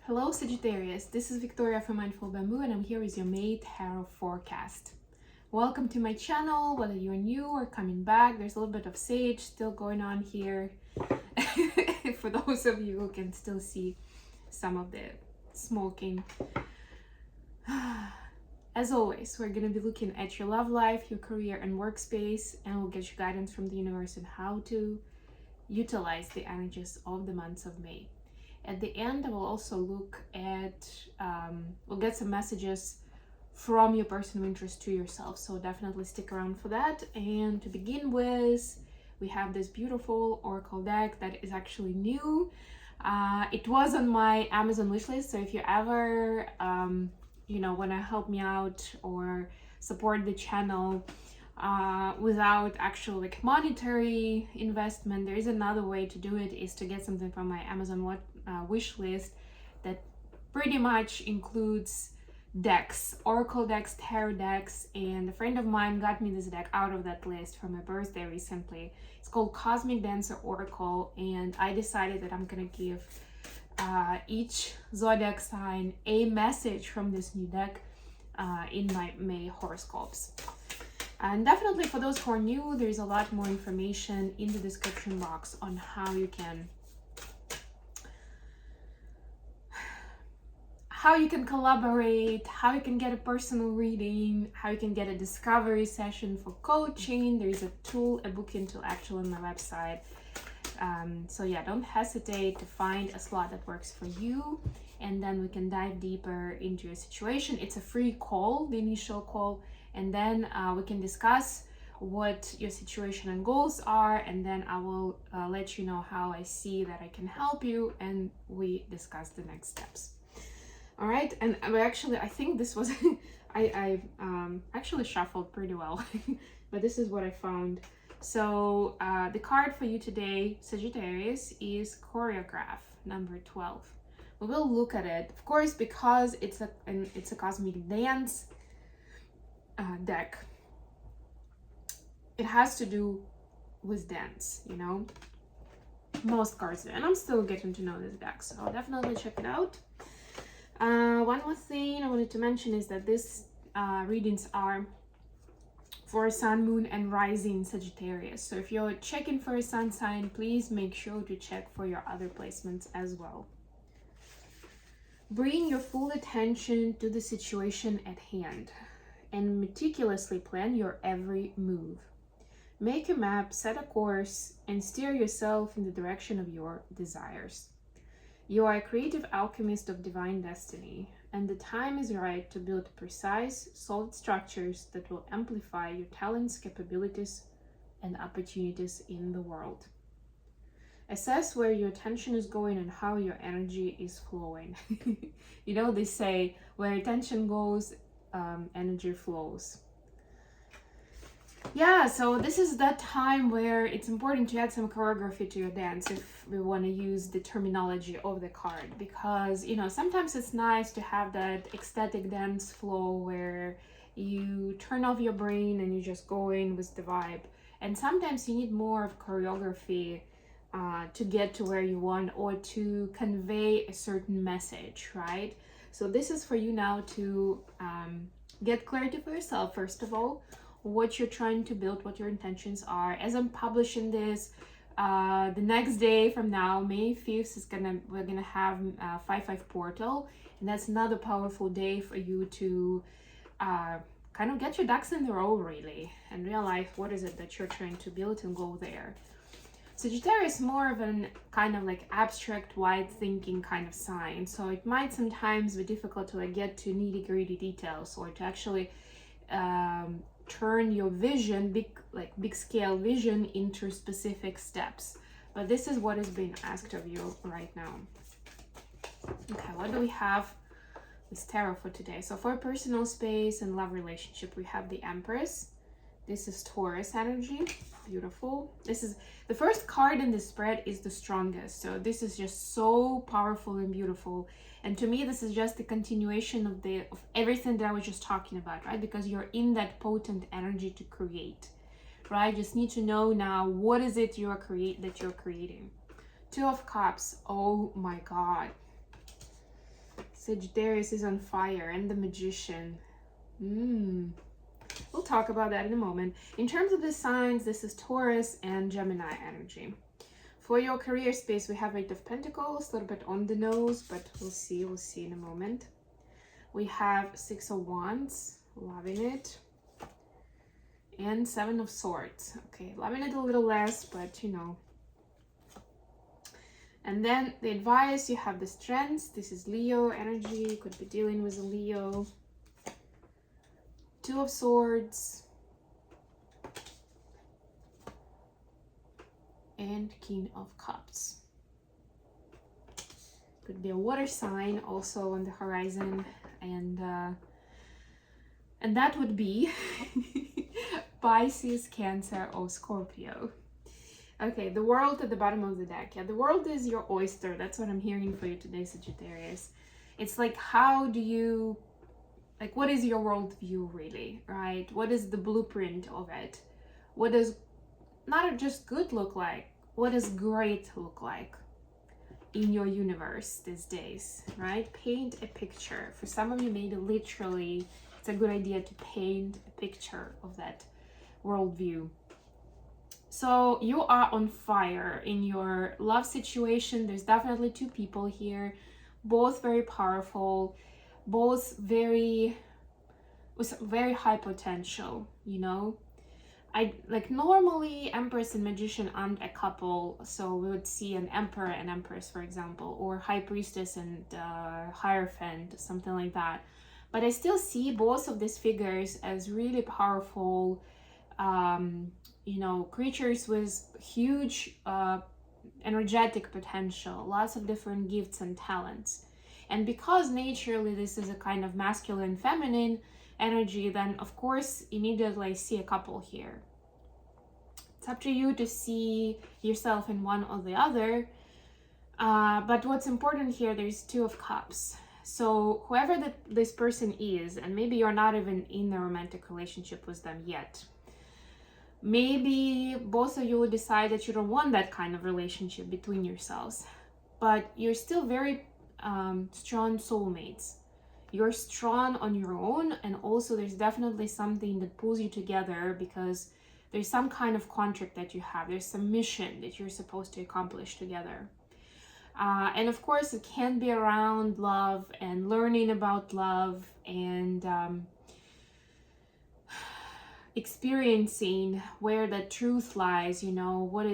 Hello Sagittarius, this is Victoria from Mindful Bamboo and I'm here with your May Tarot Forecast. Welcome to my channel, whether you're new or coming back. There's a little bit of sage still going on here. For those of you who can still see some of the smoking. As always, we're going to be looking at your love life, your career and workspace, and we'll get you guidance from the universe on how to utilize the energies of the months of May. At the end, I will also look at, we'll get some messages from your person of interest to yourself. So definitely stick around for that. And to begin with, we have this beautiful oracle deck that is actually new. It was on my Amazon wishlist. So if you ever, want to help me out or support the channel, without actual monetary investment, there is another way to do it, is to get something from my Amazon wish list that pretty much includes decks, oracle decks, tarot decks, and a friend of mine got me this deck out of that list for my birthday recently. It's called Cosmic Dancer Oracle, and I decided that I'm gonna give each zodiac sign a message from this new deck in my May horoscopes. And definitely for those who are new, there's a lot more information in the description box on how you can collaborate, how you can get a personal reading, how you can get a discovery session for coaching. There is a tool, a booking tool actually on my website. So yeah, don't hesitate to find a slot that works for you, and then we can dive deeper into your situation. It's a free call, the initial call, and then we can discuss what your situation and goals are, and then I will let you know how I see that I can help you, and we discuss the next steps. All right, and I think this was I actually shuffled pretty well, but this is what I found. So the card for you today, Sagittarius, is Choreograph number 12. We will look at it, of course, because it's a cosmic dance deck. It has to do with dance, most cards do, and I'm still getting to know this deck, so I'll definitely check it out. One more thing I wanted to mention is that these readings are for Sun, Moon, and Rising Sagittarius. So if you're checking for a Sun sign, please make sure to check for your other placements as well. Bring your full attention to the situation at hand and meticulously plan your every move. Make a map, set a course, and steer yourself in the direction of your desires. You are a creative alchemist of divine destiny, and the time is right to build precise, solid structures that will amplify your talents, capabilities, and opportunities in the world. Assess where your attention is going and how your energy is flowing. They say where attention goes, energy flows. Yeah, so this is that time where it's important to add some choreography to your dance, if we want to use the terminology of the card, because sometimes it's nice to have that ecstatic dance flow where you turn off your brain and you just go in with the vibe, and sometimes you need more of choreography to get to where you want, or to convey a certain message, right? So this is for you now to get clarity for yourself, first of all, what you're trying to build, what your intentions are. As I'm publishing this, the next day from now, May 5th, we're gonna have 5/5 portal, and that's another powerful day for you to kind of get your ducks in a row, really, and realize what is it that you're trying to build and go there. Sagittarius is more of an kind of abstract, wide thinking kind of sign, so it might sometimes be difficult to get to nitty-gritty details, or to actually turn your vision, big scale vision, into specific steps. But this is what is being asked of you right now. Okay, what do we have with tarot for today? So for personal space and love relationship, we have the Empress. This is Taurus energy. Beautiful. This is the first card in the spread, is the strongest, so this is just so powerful and beautiful. And to me, this is just the continuation of everything that I was just talking about, right? Because you're in that potent energy to create, right? Just need to know now what is it you're creating. Two of Cups. Oh my God. Sagittarius is on fire, and the Magician. We'll talk about that in a moment. In terms of the signs, this is Taurus and Gemini energy. For your career space, we have Eight of Pentacles, a little bit on the nose, but we'll see in a moment. We have Six of Wands, loving it. And Seven of Swords. Okay, loving it a little less, but you know. And then the advice, you have the Strengths. This is Leo energy. You could be dealing with a Leo. Two of Swords. And King of Cups. Could be a water sign also on the horizon. And that would be Pisces, Cancer, or Scorpio. Okay, the world at the bottom of the deck. Yeah, the world is your oyster. That's what I'm hearing for you today, Sagittarius. It's like, how do you, like, what is your worldview really, right? What is the blueprint of it? What does not just good look like? What does great look like in your universe these days, right? Paint a picture. For some of you, maybe literally, it's a good idea to paint a picture of that worldview. So you are on fire in your love situation. There's definitely two people here, both very powerful, both with very high potential, you know. Normally Empress and Magician aren't a couple, so we would see an Emperor and Empress, for example, or High Priestess and Hierophant, something like that. But I still see both of these figures as really powerful, you know, creatures with huge energetic potential, lots of different gifts and talents. And because naturally this is a kind of masculine, feminine energy, then of course immediately I see a couple here. It's up to you to see yourself in one or the other. But what's important here, there's Two of Cups. So whoever this person is, and maybe you're not even in a romantic relationship with them yet, maybe both of you will decide that you don't want that kind of relationship between yourselves, but you're still very strong soulmates. You're strong on your own, and also there's definitely something that pulls you together because there's some kind of contract that you have. There's some mission that you're supposed to accomplish together. And of course, it can be around love and learning about love and experiencing where the truth lies, you know, what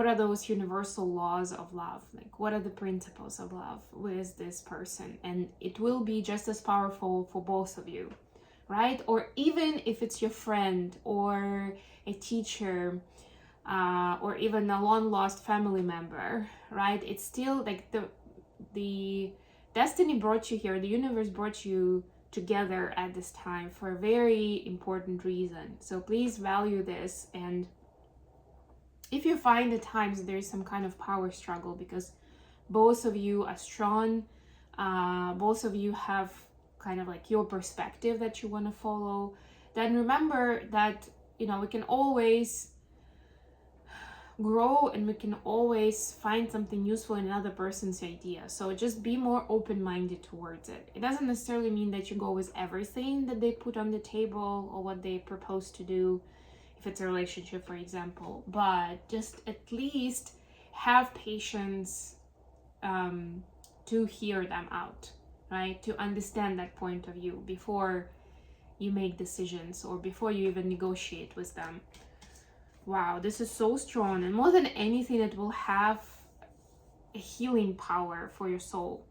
are those universal laws of love, like what are the principles of love with this person, and it will be just as powerful for both of you, right? Or even if it's your friend or a teacher, or even a long lost family member, right? It's still like the destiny brought you here, the universe brought you together at this time for a very important reason. So please value this. And if you find at times there's some kind of power struggle because both of you are strong, both of you have kind of like your perspective that you want to follow, then remember that, you know, we can always grow and we can always find something useful in another person's idea. So just be more open-minded towards it. It doesn't necessarily mean that you go with everything that they put on the table or what they propose to do, if it's a relationship, for example, but just at least have patience to hear them out, right? To understand that point of view before you make decisions or before you even negotiate with them. Wow, this is so strong, and more than anything, it will have a healing power for your soul.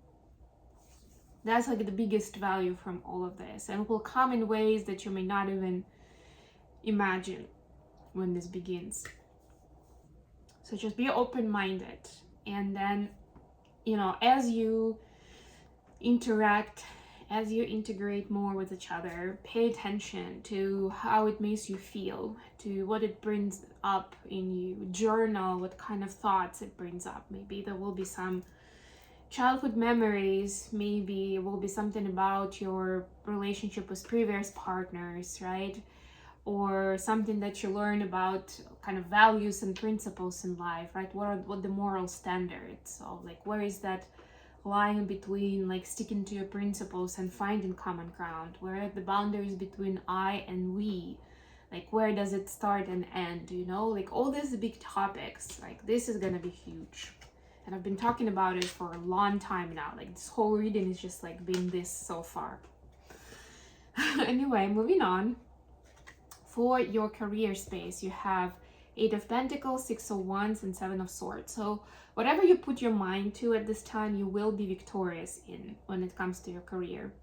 That's like the biggest value from all of this, and it will come in ways that you may not even imagine when this begins. So just be open-minded, and then, you know, as you interact, as you integrate more with each other, pay attention to how it makes you feel, to what it brings up in you. Journal what kind of thoughts it brings up. Maybe there will be some childhood memories, maybe it will be something about your relationship with previous partners, right? Or something that you learn about kind of values and principles in life, right? What the moral standards of, like, where is that lying between like sticking to your principles and finding common ground? Where are the boundaries between I and we? Like, where does it start and end? You know, like all these big topics, like this is gonna be huge. And I've been talking about it for a long time now. Like this whole reading is just like been this so far. Anyway, moving on. For your career space, you have 8 of Pentacles, 6 of Wands, and 7 of Swords. So whatever you put your mind to at this time, you will be victorious in when it comes to your career.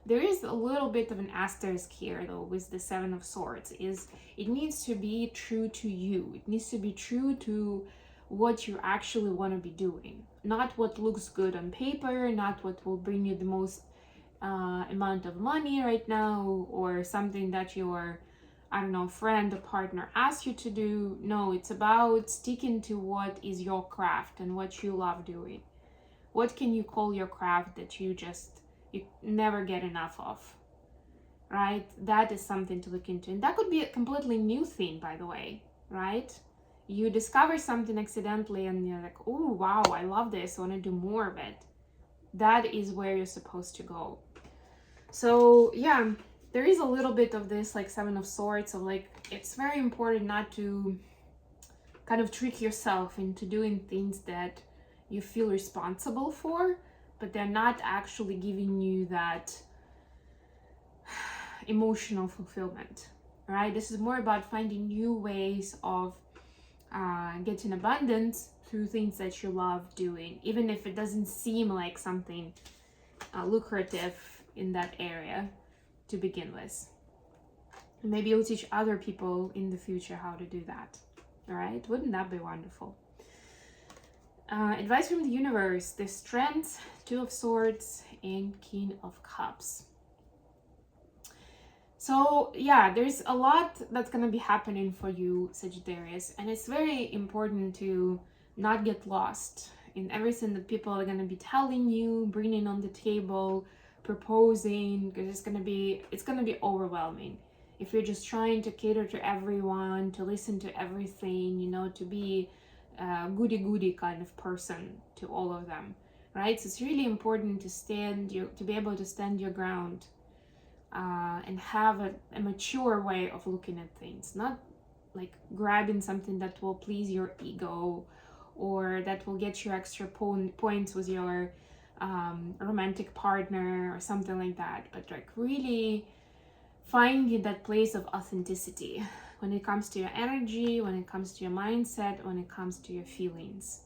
There is a little bit of an asterisk here though with the 7 of Swords, is it needs to be true to you. It needs to be true to what you actually want to be doing. Not what looks good on paper, not what will bring you the most amount of money right now, or something that your, I don't know, friend or partner asks you to do. No, it's about sticking to what is your craft and what you love doing. What can you call your craft that you never get enough of, right? That is something to look into. And that could be a completely new thing, by the way, right? You discover something accidentally and you're like, oh, wow, I love this. I want to do more of it. That is where you're supposed to go. So yeah, there is a little bit of this like 7 of Swords of like, it's very important not to kind of trick yourself into doing things that you feel responsible for, but they're not actually giving you that emotional fulfillment, right? This is more about finding new ways of getting abundance through things that you love doing, even if it doesn't seem like something lucrative in that area to begin with. Maybe you'll teach other people in the future how to do that. All right, wouldn't that be wonderful? Advice from the universe: the Strength, 2 of Swords, and King of Cups. So yeah, there's a lot that's gonna be happening for you, Sagittarius, and it's very important to not get lost in everything that people are gonna be telling you, bringing on the table, proposing, because it's gonna be overwhelming if you're just trying to cater to everyone, to listen to everything, you know, to be a goody kind of person to all of them, right? So it's really important to be able to stand your ground and have a mature way of looking at things, not like grabbing something that will please your ego or that will get you extra points with your romantic partner or something like that, but like really finding that place of authenticity when it comes to your energy, when it comes to your mindset, when it comes to your feelings.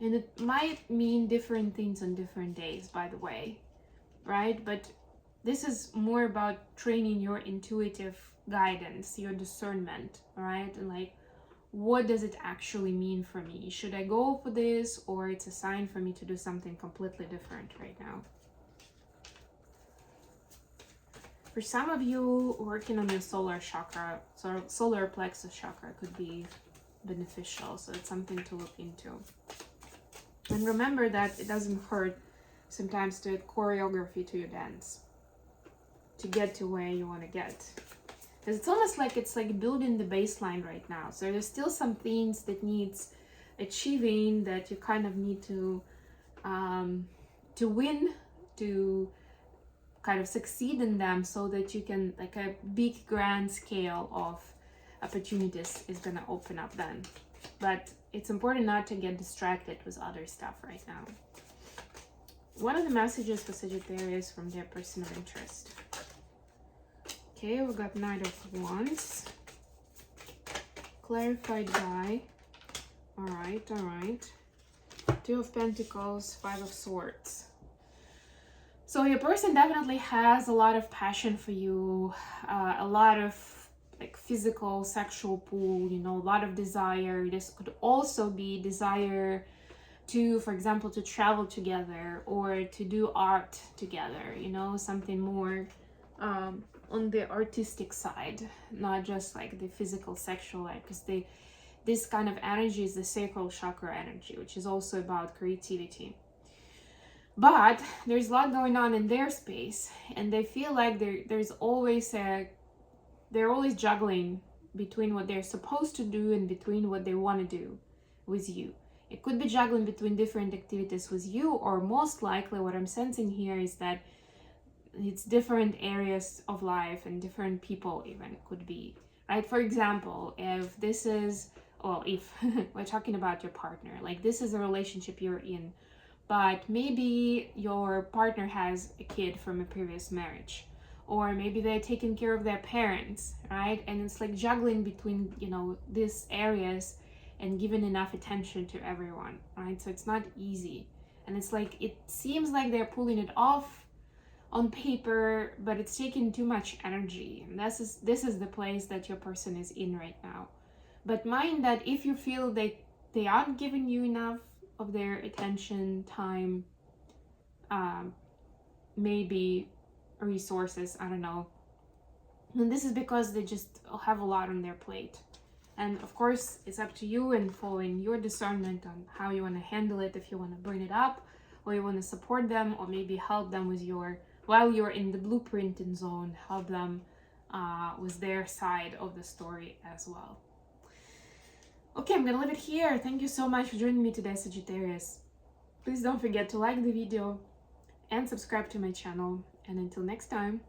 And it might mean different things on different days, by the way, right? But this is more about training your intuitive guidance, your discernment, right? And like, what does it actually mean for me? Should I go for this, or it's a sign for me to do something completely different right now? For some of you, working on your solar chakra, so solar plexus chakra could be beneficial. So it's something to look into. And remember that it doesn't hurt sometimes to add choreography to your dance to get to where you want to get. Because it's almost like it's like building the baseline right now. So there's still some things that needs achieving, that you kind of need to win, to kind of succeed in them, so that you can, like, a big grand scale of opportunities is going to open up then. But it's important not to get distracted with other stuff right now. What are the messages for Sagittarius from their person of interest? Okay, we got Knight of Wands. Clarified by. All right. 2 of Pentacles, 5 of Swords. So your person definitely has a lot of passion for you, a lot of like physical, sexual pull, you know, a lot of desire. This could also be desire to, for example, to travel together or to do art together, you know, something more on the artistic side, not just like the physical, sexual life, because this kind of energy is the sacral chakra energy, which is also about creativity. But there's a lot going on in their space, and they feel like they're always juggling between what they're supposed to do and between what they want to do with you. It could be juggling between different activities with you, or most likely what I'm sensing here is that it's different areas of life and different people even could be, right? For example, if this is, well, if we're talking about your partner, like this is a relationship you're in, but maybe your partner has a kid from a previous marriage, or maybe they're taking care of their parents, right? And it's like juggling between, you know, these areas and giving enough attention to everyone, right? So it's not easy. And it's like, it seems like they're pulling it off on paper, but it's taking too much energy. And this is the place that your person is in right now. But mind that if you feel that they aren't giving you enough of their attention, time, maybe resources, I don't know, and this is because they just have a lot on their plate. And of course, it's up to you and following your discernment on how you want to handle it, if you want to bring it up, or you want to support them, or maybe help them with your, while you're in the blueprinting zone, help them with their side of the story as well. Okay, I'm gonna leave it here. Thank you so much for joining me today, Sagittarius. Please don't forget to like the video and subscribe to my channel. And until next time.